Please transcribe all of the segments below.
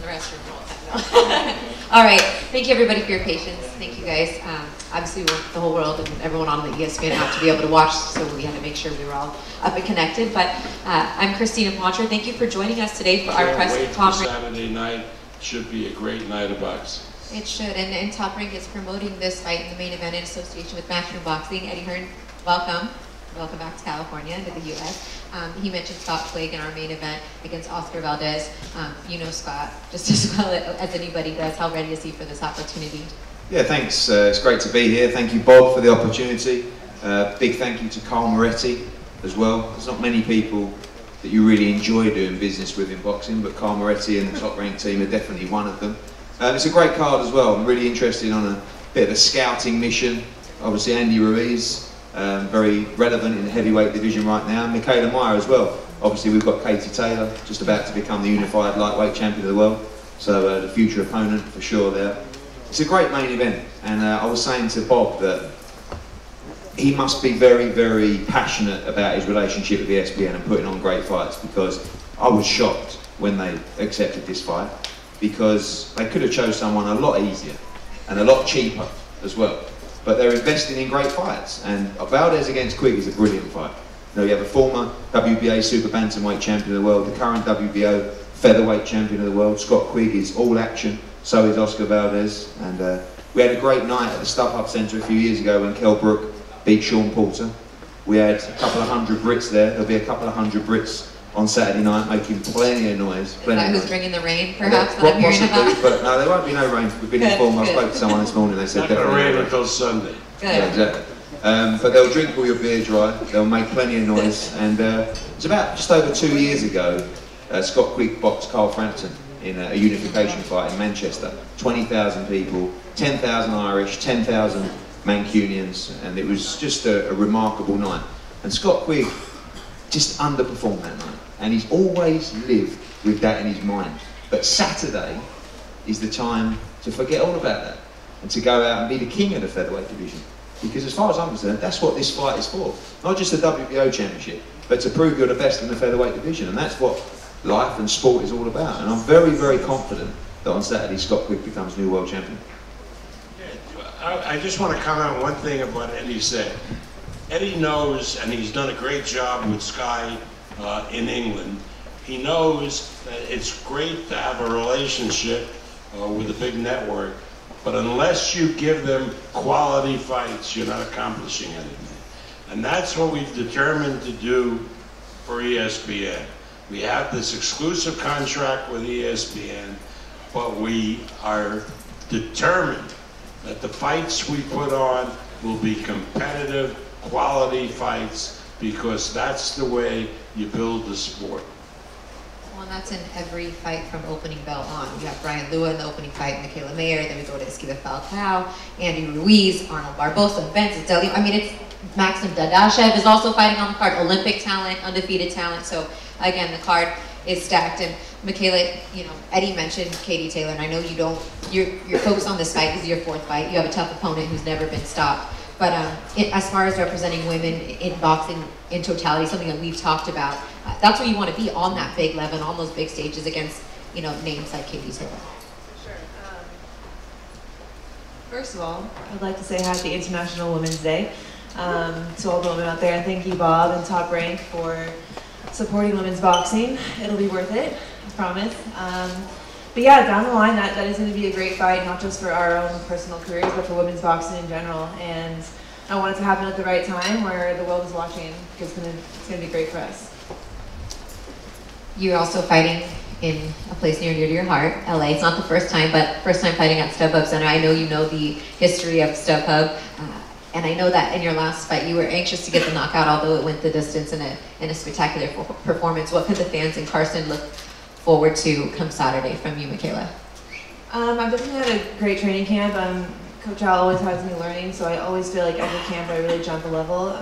in the restroom all the time. All right, thank you everybody for your patience. Thank you guys. Obviously we want the whole world and everyone on the ESPN app to be able to watch, so we had to make sure we were all up and connected. But I'm Christina Poncher. Thank you for joining us today for our press conference. Saturday night should be a great night of boxing. It should, and Top Rank is promoting this fight in the main event in association with Matchroom Boxing. Eddie Hearn, welcome. Welcome back to California and to the U.S. He mentioned Scott Quigg in our main event against Oscar Valdez. You know Scott just as well as anybody does. How ready is he for this opportunity? Yeah, thanks. It's great to be here. Thank you, Bob, for the opportunity. Big thank you to Carl Moretti as well. There's not many people that you really enjoy doing business with in boxing, but Carl Moretti and the Top Rank team are definitely one of them. It's a great card as well. I'm really interested on a bit of a scouting mission. Obviously, Andy Ruiz. Very relevant in the heavyweight division right now. Michaela Meyer as well. Obviously we've got Katie Taylor, just about to become the unified lightweight champion of the world. So the future opponent for sure there. It's a great main event, and I was saying to Bob that he must be very, very passionate about his relationship with the ESPN and putting on great fights, because I was shocked when they accepted this fight, because they could have chose someone a lot easier and a lot cheaper as well. But they're investing in great fights, and Valdez against Quigg is a brilliant fight. You know, you have a former WBA super bantamweight champion of the world, the current WBO featherweight champion of the world. Scott Quigg is all action, so is Oscar Valdez. And we had a great night at the StubHub Centre a few years ago when Kell Brook beat Sean Porter. We had a couple of hundred Brits there. There'll be a couple of hundred Brits on Saturday night making plenty of noise. Is that who's bringing the rain, perhaps, that I'm hearing about? But no, there won't be no rain. We've been informed. I spoke to someone this morning, they said definitely rain until Sunday. Good. Yeah, exactly. But they'll drink all your beer dry, they'll make plenty of noise, and it's about just over 2 years ago, Scott Quigg boxed Carl Frampton in a unification fight in Manchester. 20,000 people, 10,000 Irish, 10,000 Mancunians, and it was just a remarkable night. And Scott Quigg just underperformed that night, and he's always lived with that in his mind. But Saturday is the time to forget all about that and to go out and be the king of the featherweight division. Because as far as I'm concerned, that's what this fight is for. Not just the WBO championship, but to prove you're the best in the featherweight division, and that's what life and sport is all about. And I'm very, very confident that on Saturday Scott Quigg becomes new world champion. Yeah, I just want to comment on one thing of what Eddie said. Eddie knows, and he's done a great job with Sky in England. He knows that it's great to have a relationship with a big network, but unless you give them quality fights, you're not accomplishing anything. And that's what we've determined to do for ESPN. We have this exclusive contract with ESPN, but we are determined that the fights we put on will be competitive, quality fights, because that's the way you build the sport. Well, and that's in every fight from opening bell on. You have Brian Lua in the opening fight, Michaela Mayer, then we go to Esquiva Falcao, Andy Ruiz, Arnold Barbosa, Benson Delio. I mean, it's Maxim Dadashev is also fighting on the card, Olympic talent, undefeated talent. So again, the card is stacked. And Michaela, you know, Eddie mentioned Katie Taylor, and I know you don't, you're focused on this fight. This is your fourth fight. You have a tough opponent who's never been stopped. But as far as representing women in boxing in totality, something that we've talked about, that's where you want to be, on that big level, on those big stages against, you know, names like Katie Taylor. Sure. First of all, I'd like to say happy International Women's Day to all the women out there. And thank you, Bob and Top Rank, for supporting women's boxing. It'll be worth it, I promise. But yeah, down the line, that is going to be a great fight, not just for our own personal careers, but for women's boxing in general. And I want it to happen at the right time where the world is watching, because it's going to be great for us. You're also fighting in a place near and dear to your heart, LA. It's not the first time, but first time fighting at StubHub Center. I know you know the history of StubHub, and I know that in your last fight you were anxious to get the knockout, although it went the distance in a spectacular performance. What could the fans in Carson look forward to come Saturday from you, Michaela? I've definitely had a great training camp. Coach Al always has me learning, so I always feel like every camp I really jump a level.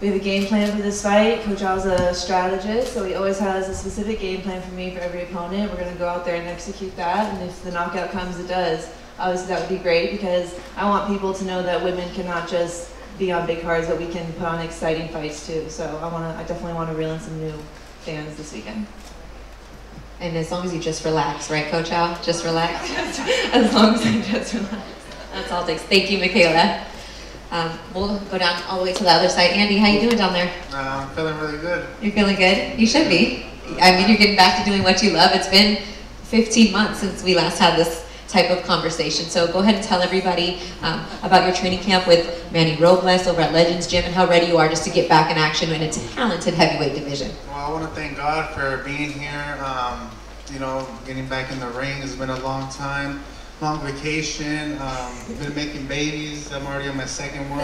We have a game plan for this fight. Coach Al's a strategist, so he always has a specific game plan for me for every opponent. We're going to go out there and execute that, and if the knockout comes, it does. Obviously that would be great, because I want people to know that women cannot just be on big cards, but we can put on exciting fights too. So I definitely want to reel in some new fans this weekend. And as long as you just relax, right, Coach Al? Just relax? As long as I just relax. That's all it takes. Thank you, Michaela. We'll go down all the way to the other side. Andy, how you doing down there? I'm feeling really good. You're feeling good? You should be. I mean, you're getting back to doing what you love. It's been 15 months since we last had this type of conversation. So go ahead and tell everybody about your training camp with Manny Robles over at Legends Gym and how ready you are just to get back in action in a talented heavyweight division. Well, I want to thank God for being here. You know, getting back in the ring has been a long time. Long vacation. Been making babies. I'm already on my second one.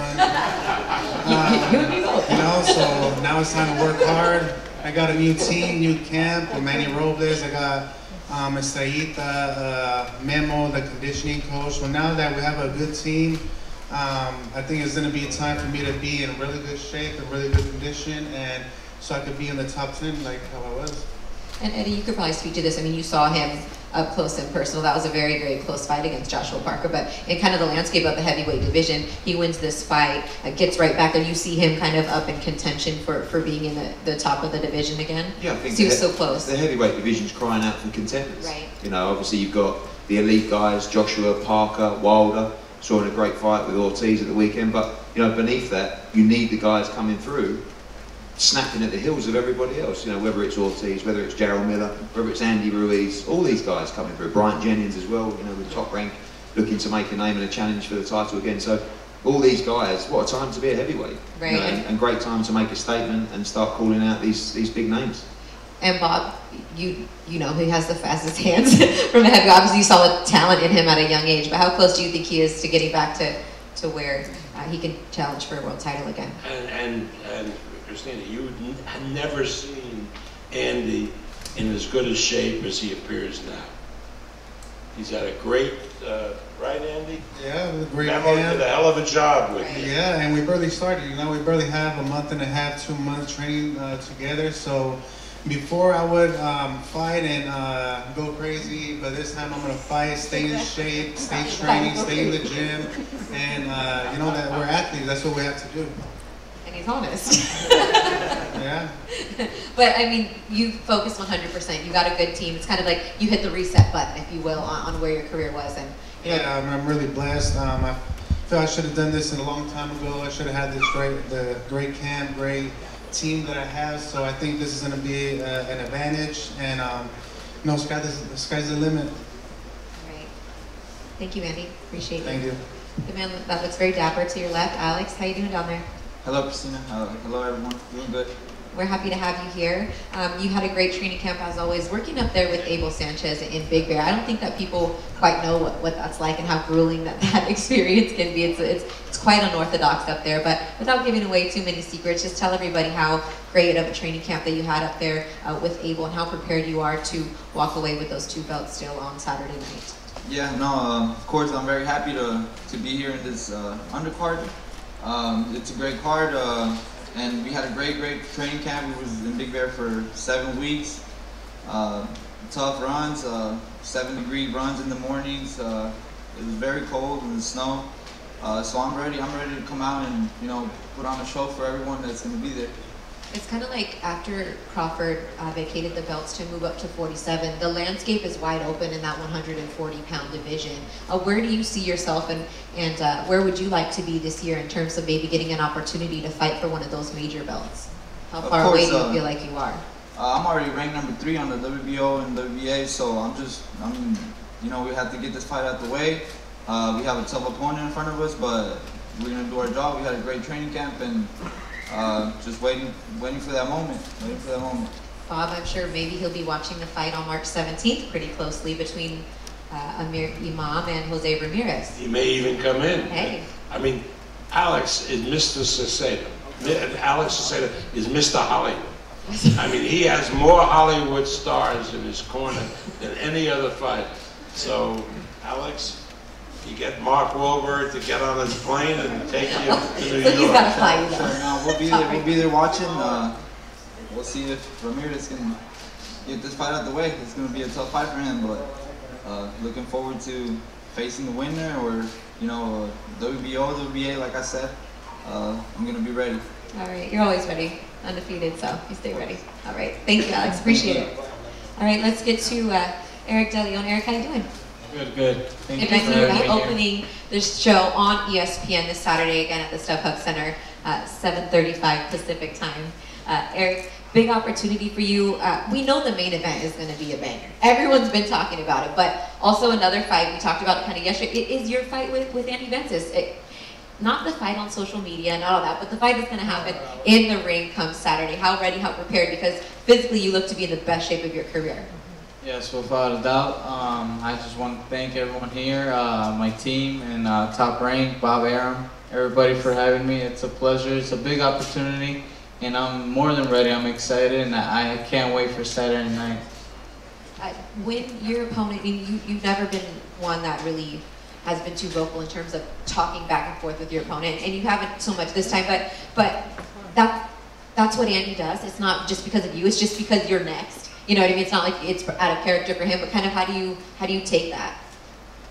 You know, so now it's time to work hard. I got a new team, new camp with Manny Robles. I got Estrellita, Memo, the conditioning coach. Well, now that we have a good team, I think it's going to be time for me to be in really good shape, in really good condition, and so I could be in the top 10 like how I was. And Eddie, you could probably speak to this. I mean, you saw him up close and personal. That was a very, very close fight against Joshua Parker. But in kind of the landscape of the heavyweight division, he wins this fight, gets right back there. You see him kind of up in contention for being in the top of the division again. Yeah, I think he was so close. The heavyweight division's crying out for contenders. Right. You know, obviously you've got the elite guys, Joshua, Parker, Wilder, saw in a great fight with Ortiz at the weekend. But you know, beneath that, you need the guys coming through, snapping at the heels of everybody else, you know, whether it's Ortiz, whether it's Gerald Miller, whether it's Andy Ruiz, all these guys coming through, Bryant Jennings as well, you know, with Top Rank, looking to make a name and a challenge for the title again. So all these guys, what a time to be a heavyweight. Right. You know, and great time to make a statement and start calling out these big names. And Bob, you know, he has the fastest hands from a heavyweight. Obviously you saw the talent in him at a young age, but how close do you think he is to getting back to where he can challenge for a world title again? And Christina, you had never seen Andy in as good a shape as he appears now. He's had a great, right, Andy? Yeah, it was a great Memo camp. did a hell of a job with you. Yeah, and we barely started. You know, we barely have a month and a half, 2 months training together. So before I would fight and go crazy, but this time I'm gonna fight, stay in shape, stay training, stay in the gym, and you know that we're athletes. That's what we have to do. And he's honest. Yeah. But I mean, you focused 100%. You got a good team. It's kind of like you hit the reset button, if you will, on where your career was. And you know, yeah, I'm really blessed. I feel I should have done this a long time ago. I should have had this great camp, great team that I have. So I think this is going to be an advantage. And no, the sky's the limit. Right. Thank you, Andy. Appreciate it. Thank you. The man that looks very dapper to your left, Alex. How you doing down there? Hello, Christina. Hello, everyone. Doing good. We're happy to have you here. You had a great training camp, as always, working up there with Abel Sanchez in Big Bear. I don't think that people quite know what that's like and how grueling that experience can be. It's quite unorthodox up there, but without giving away too many secrets, just tell everybody how great of a training camp that you had up there with Abel and how prepared you are to walk away with those 2 belts still on Saturday night. Yeah, no, of course, I'm very happy to be here in this undercard. It's a great card, and we had a great training camp. We was in Big Bear for 7 weeks. Tough runs, 7-degree runs in the mornings. It was very cold in the snow. So I'm ready to come out and, you know, put on a show for everyone that's going to be there. It's kind of like after Crawford vacated the belts to move up to 47, the landscape is wide open in that 140-pound division. Where do you see yourself and where would you like to be this year in terms of maybe getting an opportunity to fight for one of those major belts? How far away do you feel like you are? I'm already ranked number 3 on the WBO and WBA, so you know, we have to get this fight out the way. We have a tough opponent in front of us, but we're going to do our job. We had a great training camp and just waiting for that moment. Bob, I'm sure maybe he'll be watching the fight on March 17th pretty closely between Amir Imam and Jose Ramirez. He may even come in. Hey. I mean, Alex is Mr. Ciceda. Alex Ciceda is Mr. Hollywood. I mean, he has more Hollywood stars in his corner than any other fighter. So, Alex, you get Mark Wahlberg to get on his plane and take you to New York. He's got to fly you though. Sure, no, we'll be there. We'll be there watching. We'll see if Ramirez can get this fight out the way. It's going to be a tough fight for him, but looking forward to facing the winner, or you know, WBO, WBA. Like I said, I'm going to be ready. All right, you're always ready, undefeated, so you stay ready. All right, thank you, Alex. Appreciate it. All right, let's get to Eric DeLeon. Eric, how you doing? Good, good. Thank you Nice for to having be me opening this show on ESPN this Saturday again at the StubHub Center, 7:35 Pacific time. Eric, big opportunity for you. We know the main event is going to be a banger. Everyone's been talking about it, but also another fight we talked about kind of yesterday. It is your fight with Andy Vences. Not the fight on social media and all that, but the fight is going to happen in the ring come Saturday. How ready, how prepared? Because physically you look to be in the best shape of your career. Yes, without a doubt. I just want to thank everyone here, my team and Top Rank, Bob Arum, everybody for having me. It's a pleasure. It's a big opportunity, and I'm more than ready. I'm excited, and I can't wait for Saturday night. When your opponent, you've never been one that really has been too vocal in terms of talking back and forth with your opponent, and you haven't so much this time, but that's what Andy does. It's not just because of you, it's just because you're next. You know what I mean? It's not like it's out of character for him, but kind of how do you take that?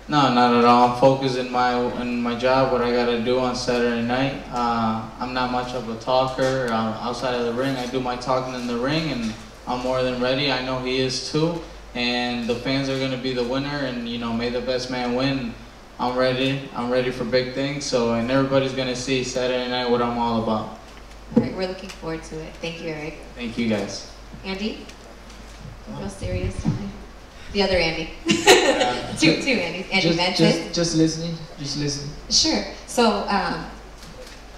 No, not at all. I'm focused in my job, what I got to do on Saturday night. I'm not much of a talker outside of the ring. I do my talking in the ring, and I'm more than ready. I know he is too, and the fans are going to be the winner, and you know, may the best man win. I'm ready. I'm ready for big things. So, and everybody's going to see Saturday night what I'm all about. All right, we're looking forward to it. Thank you, Eric. Thank you, guys. Andy? Real serious time. The other Andy. two Andys. Andy Vences. Just listening. Sure. So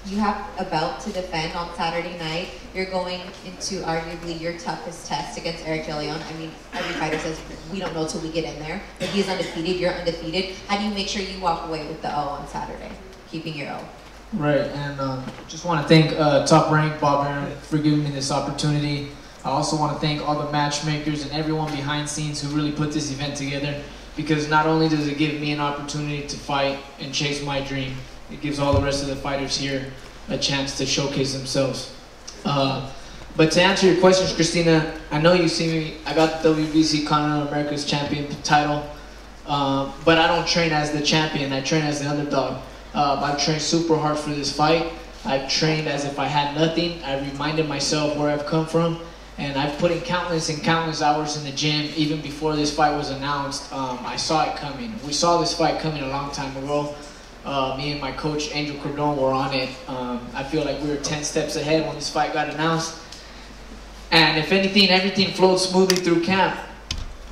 you have a belt to defend on Saturday night. You're going into arguably your toughest test against Eric DeLeon. I mean, every fighter says we don't know till we get in there. But he's undefeated. You're undefeated. How do you make sure you walk away with the O on Saturday, keeping your O? Right, and just want to thank Top Rank, Bob Arum, for giving me this opportunity. I also want to thank all the matchmakers and everyone behind scenes who really put this event together, because not only does it give me an opportunity to fight and chase my dream, it gives all the rest of the fighters here a chance to showcase themselves. But to answer your questions, Christina, I know you see me, I got the WBC Continental America's Champion title, but I don't train as the champion, I train as the underdog. I've trained super hard for this fight. I've trained as if I had nothing. I reminded myself where I've come from. And I've put in countless and countless hours in the gym. Even before this fight was announced, I saw it coming. We saw this fight coming a long time ago. Me and my coach, Angel Cordon, were on it. I feel like we were 10 steps ahead when this fight got announced. And if anything, everything flowed smoothly through camp.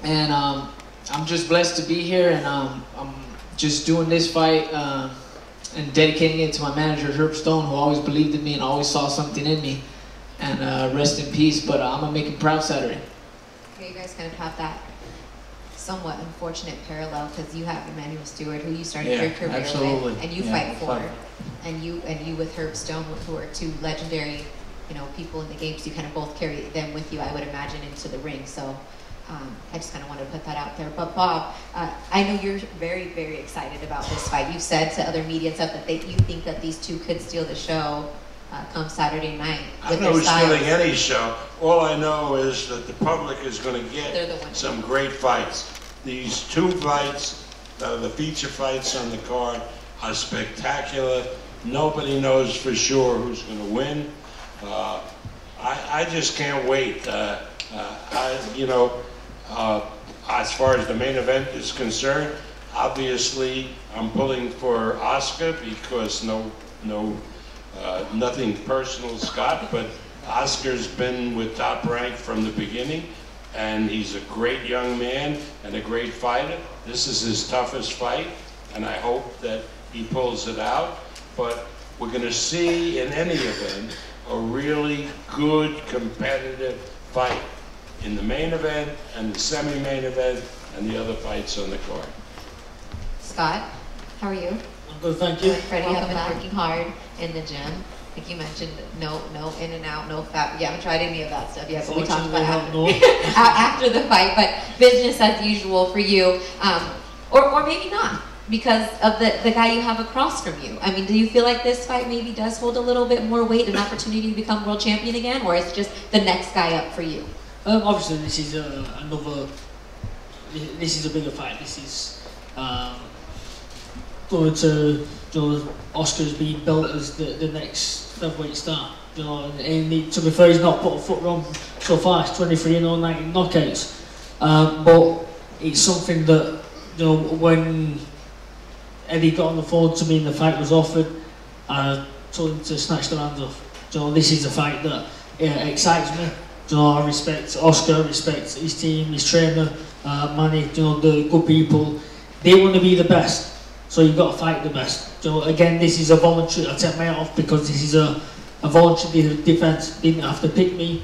And I'm just blessed to be here. And I'm just doing this fight and dedicating it to my manager, Herb Stone, who always believed in me and always saw something in me. And rest in peace, but I'm going to make him proud Saturday. Okay, you guys kind of have that somewhat unfortunate parallel, because you have Emmanuel Stewart, who you started your career with, and you fight for, and you with Herb Stone, who are two legendary, you know, people in the game, so you kind of both carry them with you, I would imagine, into the ring. So I just kind of wanted to put that out there. But Bob, I know you're very, very excited about this fight. You've said to other media and stuff that you think that these two could steal the show come Saturday night. I don't know who's stealing any show. All I know is that the public is going to get some great fights. These two fights, the feature fights on the card, are spectacular. Nobody knows for sure who's going to win. I just can't wait. As far as the main event is concerned, obviously I'm pulling for Oscar, because nothing personal, Scott, but Oscar's been with Top Rank from the beginning, and he's a great young man and a great fighter. This is his toughest fight, and I hope that he pulls it out. But we're going to see, in any event, a really good competitive fight in the main event and the semi-main event and the other fights on the card. Scott, how are you? I'm good, thank you. Freddie, have been working hard in the gym. I think you mentioned no in and out, no fat. You haven't tried any of that stuff yet, but we talked about after the fight. But business as usual for you, or maybe not, because of the guy you have across from you. I mean, do you feel like this fight maybe does hold a little bit more weight, an opportunity to become world champion again, or it's just the next guy up for you? Obviously, this is This is a bigger fight. This is going to, Oscar's being built as the next featherweight star. And to be fair, he's not put a foot wrong so far. It's 23-0, 19 knockouts. but it's something that, you know, when Eddie got on the phone to me and the fight was offered, I told him to snatch the hands off. You know, this is a fight that excites me. You know, I respect Oscar, I respect his team, his trainer, Manny, you know, the good people. They want to be the best, so you've got to fight the best. So again, this is a voluntary, I take my hat off because this is a voluntary defence. Didn't have to pick me,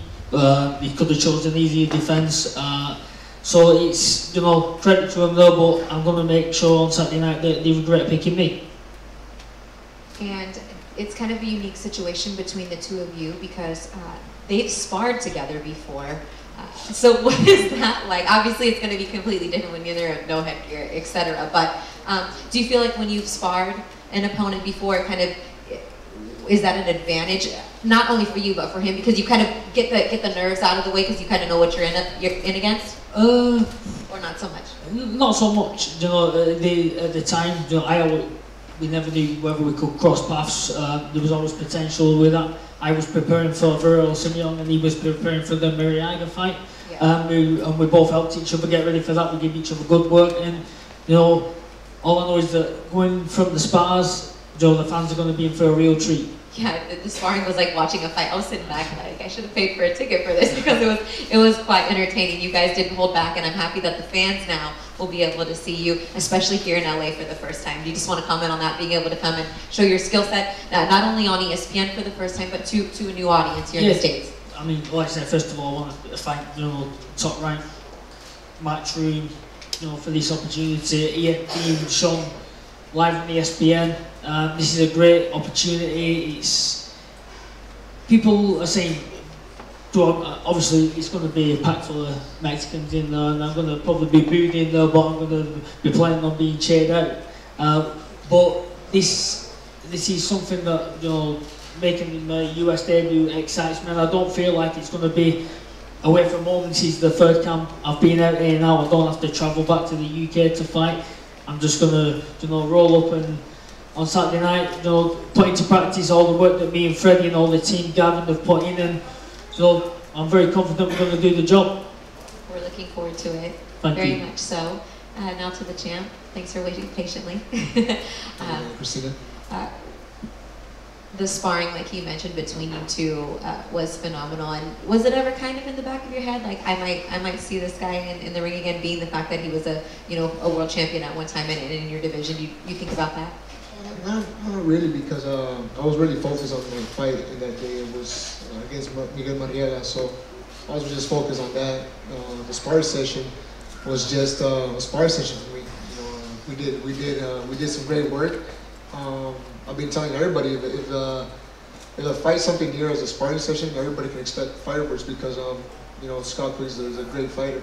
he could have chosen an easier defence. So it's, you know, credit to him though, but I'm going to make sure on Saturday night that they regret picking me. And it's kind of a unique situation between the two of you because they've sparred together before. So what is that like? Obviously it's going to be completely different when you're there, no headgear, etc. But do you feel like when you've sparred an opponent before, kind of, is that an advantage? Not only for you, but for him, because you kind of get the nerves out of the way because you kind of know what you're in against? Or not so much? Not so much. You know, at the time, you know, we never knew whether we could cross paths. There was always potential with that. I was preparing for Viral Simeon and he was preparing for the Mariaga fight. Yeah. And we both helped each other get ready for that. We gave each other good work, and you know, all I know is that going from the spars, you know, the fans are going to be in for a real treat. Yeah, the sparring was like watching a fight. I was sitting back like, I should have paid for a ticket for this because it was quite entertaining. You guys didn't hold back, and I'm happy that the fans now will be able to see you, especially here in LA for the first time. Do you just want to comment on that, being able to come and show your skill set, not only on ESPN for the first time, but to a new audience here in the States? I mean, like I said, first of all, I want to thank, you know, Top Rank, Matchroom, you know, for this opportunity, being shown live on ESPN. This is a great opportunity. People are saying, obviously it's going to be packed full of Mexicans in there, and I'm going to probably be booed in there, but I'm going to be planning on being cheered out. But this is something that, you know, making the US debut excites me, and I don't feel like it's going to be away from home. This is the third camp I've been out here now. I don't have to travel back to the UK to fight. I'm just going to, you know, roll up and on Saturday night, you know, put into practice all the work that me and Freddie and all the team Gavin have put in, and so I'm very confident we're going to do the job. We're looking forward to it. Thank very you. much so. Now to the champ. Thanks for waiting patiently. Christina. The sparring, like you mentioned, between you two was phenomenal. And was it ever kind of in the back of your head, like I might see this guy in the ring again, being the fact that he was a world champion at one time and in your division? You think about that? Not really, because I was really focused on my fight in that day. It was against Miguel Mariela, so I was just focused on that. The sparring session was just a sparring session for me. You know, we did some great work. I've been telling everybody if a fight's something here as a sparring session, everybody can expect fireworks because you know, Scott Quigg is a great fighter.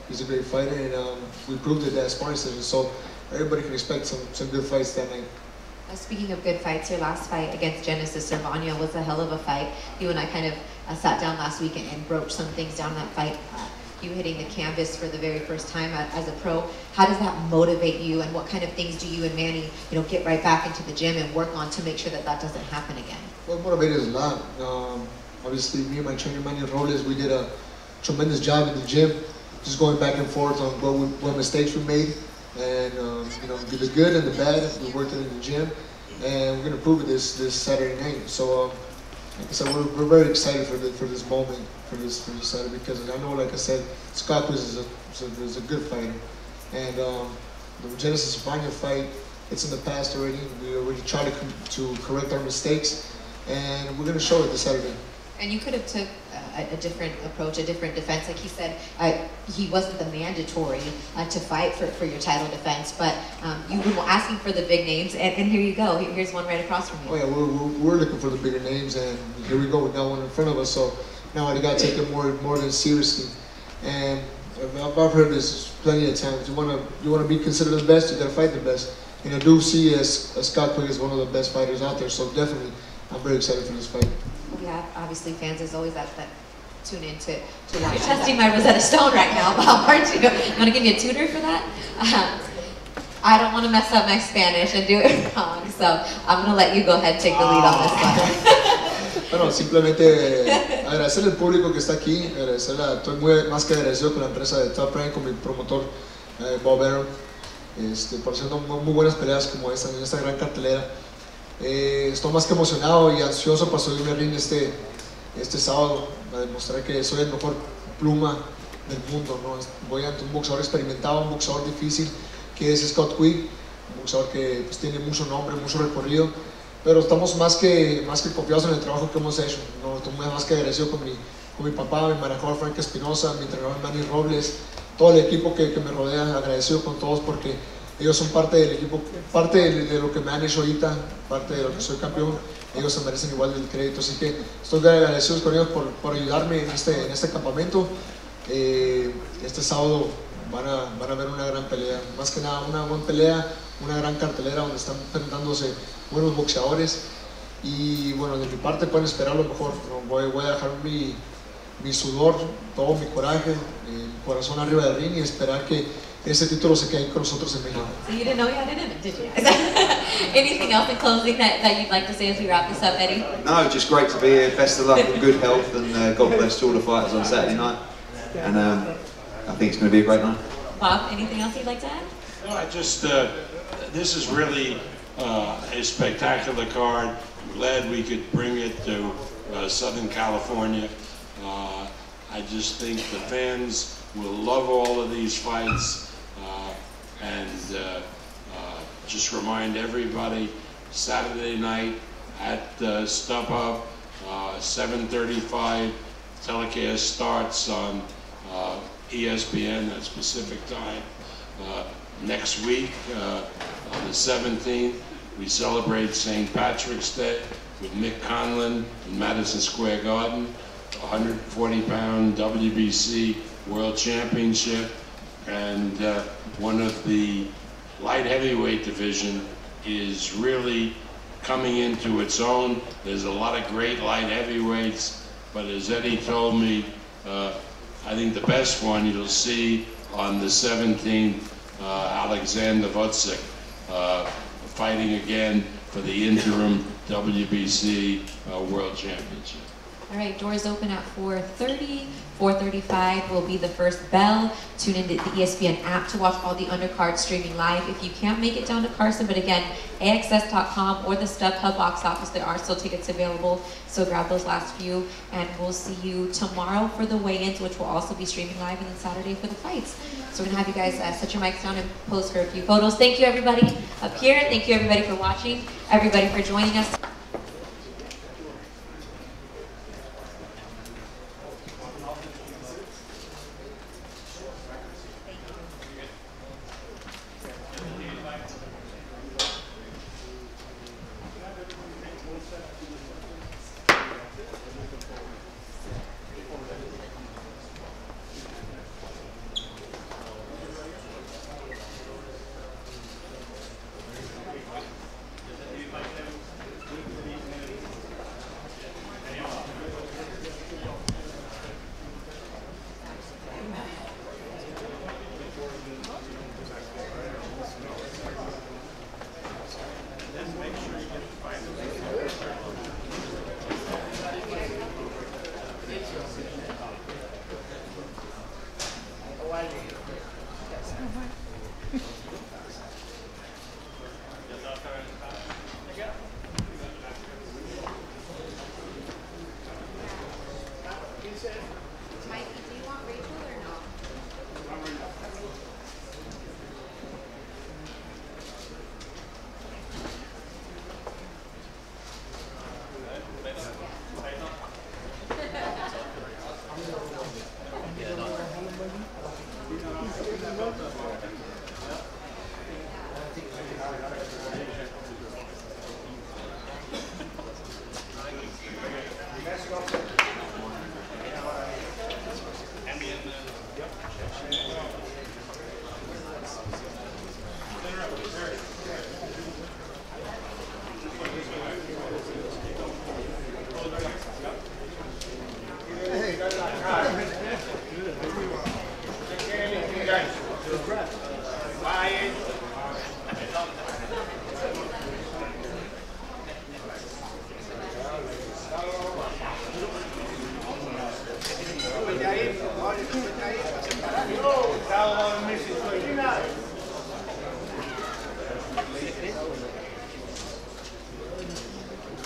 He's a great fighter, and we proved it that sparring session. So everybody can expect some good fights that night. Speaking of good fights, your last fight against Genesis Cervano was a hell of a fight. You and I kind of sat down last week and broached some things down that fight. You hitting the canvas for the very first time as a pro. How does that motivate you, and what kind of things do you and Manny, you know, get right back into the gym and work on to make sure that that doesn't happen again? Well, it motivated us a lot. Obviously, me and my trainer Manny Robles, we did a tremendous job in the gym, just going back and forth on what mistakes we made. And you know, the good and the bad, we worked it in the gym, and we're gonna prove it this Saturday night. So, like I said, we're very excited for this moment, for this Saturday, because I know, like I said, Scott Quigg is a good fighter, and the Genesis Cervano fight, it's in the past already. We already tried to correct our mistakes, and we're gonna show it this Saturday. And you could have took a different approach, a different defense. Like he said, he wasn't the mandatory to fight for your title defense, but you were asking for the big names, and here you go. Here's one right across from you. Oh yeah, we're looking for the bigger names, and here we go. We got one in front of us, so now I got to take it more than seriously. And I've heard this plenty of times. You wanna be considered the best, you gotta fight the best. And I do see as Scott Quigg is one of the best fighters out there, so definitely I'm very excited for this fight. We have obviously fans as always that tune in to watch. You're testing my Rosetta Stone right now, Bob, aren't you? You want to give me a tutor for that? I don't want to mess up my Spanish and do it wrong, so I'm going to let you go ahead and take the lead on this one. Bueno, simplemente agradecerle al público que está aquí, estoy más que agradecido con la empresa de Top Rank, con mi promotor Bob Arum, por haciendo muy buenas peleas como esta, en esta gran cartelera. Estoy más que emocionado y ansioso para subirme al ring este sábado, a demostrar que soy el mejor pluma del mundo, ¿no? Voy ante un boxeador experimentado, un boxeador difícil, que es QUIGG, un boxeador que pues, tiene mucho nombre, mucho recorrido, pero estamos más que confiados en el trabajo que hemos hecho, ¿no? Estoy más que agradecido con mi papá, mi manejador Frank Espinosa, mi entrenador Manny Robles, todo el equipo que me rodea, agradecido con todos porque ellos son parte del equipo, parte de lo que me han hecho ahorita, parte de lo que soy campeón. Ellos se merecen igual del crédito, así que estoy agradecido con ellos por ayudarme en este campamento. Este sábado van a ver una gran pelea, más que nada una buena pelea, una gran cartelera donde están enfrentándose buenos boxeadores y bueno, de mi parte pueden esperar lo mejor, ¿no? Voy a dejar mi sudor, todo mi coraje, mi corazón arriba del ring y esperar que ese título se quede con nosotros en México. So you didn't know you had it in it, did you? Anything else in closing that you'd like to say as we wrap this up, Eddie? No, just great to be here. Best of luck and good health, and God bless to all the fighters on Saturday night. And I think it's going to be a great night. Bob, anything else you'd like to add? No, I just, this is really a spectacular card. I'm glad we could bring it to Southern California. I just think the fans will love all of these fights, and just remind everybody, Saturday night at StubHub, 7:35, telecast starts on ESPN at Pacific time. Next week, on the 17th, we celebrate St. Patrick's Day with Mick Conlon in Madison Square Garden, 140-pound WBC World Championship, and one of the light heavyweight division is really coming into its own. There's a lot of great light heavyweights, but as Eddie told me, I think the best one you'll see on the 17th, Alexander Vucic, fighting again for the interim WBC World Championship. All right, doors open at 4:30. 4:35 will be the first bell. Tune into the ESPN app to watch all the undercards streaming live. If you can't make it down to Carson, but again, AXS.com or the StubHub box office, there are still tickets available, so grab those last few, and we'll see you tomorrow for the weigh-ins, which will also be streaming live, and then Saturday for the fights. So we're gonna have you guys set your mics down and pose for a few photos. Thank you everybody up here. Thank you everybody for watching, everybody for joining us.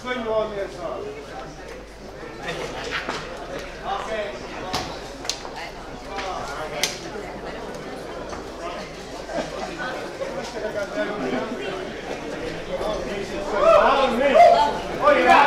put you on this side. Okay. Oh, yeah.